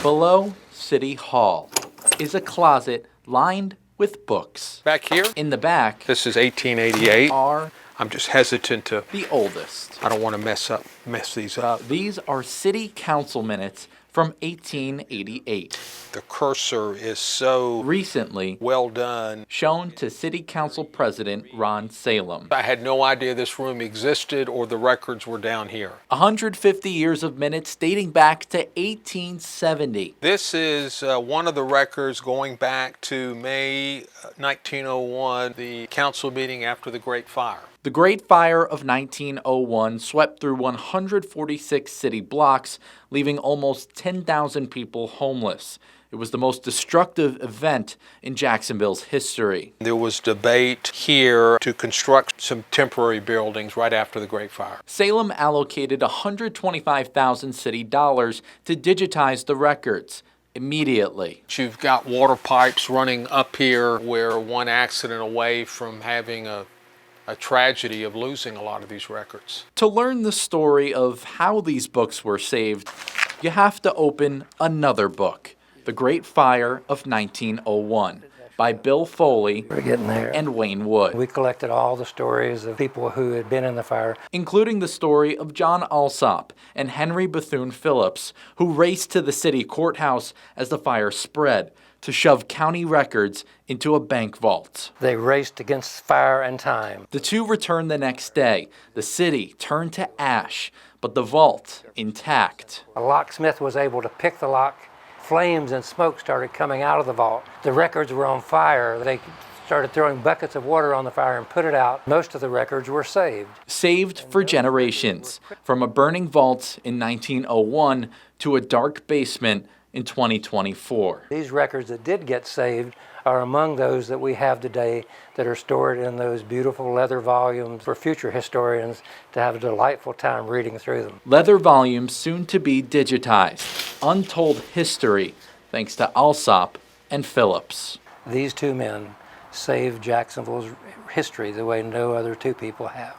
Below City Hall is a closet lined with books. Back here, In the back this is 1888. are I'm just hesitant to, the oldest. I don't want to mess these up. These are city council minutes from 1888, The cursor is so recently well done. shown to City Council President Ron Salem. I had no idea this room existed or the records were down here. 150 years of minutes dating back to 1870. This is one of the records going back to May 1901, the council meeting after the Great Fire. The Great Fire of 1901 swept through 146 city blocks, leaving almost 10,000 people homeless. It was the most destructive event in Jacksonville's history. There was debate here to construct some temporary buildings right after the Great Fire. Salem allocated $125,000 city dollars to digitize the records immediately. You've got water pipes running up here. We're one accident away from having a tragedy of losing a lot of these records. To learn the story of how these books were saved, you have to open another book, The Great Fire of 1901, by Bill Foley We're getting there. and Wayne Wood, We collected all the stories of people who had been in the fire. including the story of John Alsop and Henry Bethune-Phillips, who raced to the city courthouse as the fire spread to shove county records into a bank vault. They raced against fire and time. The two returned the next day. The city turned to ash, but the vault intact. A locksmith was able to pick the lock. Flames and smoke started coming out of the vault. The records were on fire. They started throwing buckets of water on the fire and put it out. Most of the records were saved. Saved for generations, from a burning vault in 1901 to a dark basement in 2024. These records that did get saved are among those that we have today that are stored in those beautiful leather volumes for future historians to have a delightful time reading through them. Leather volumes soon to be digitized. Untold history, thanks to Alsop and Phillips. These two men saved Jacksonville's history the way no other two people have.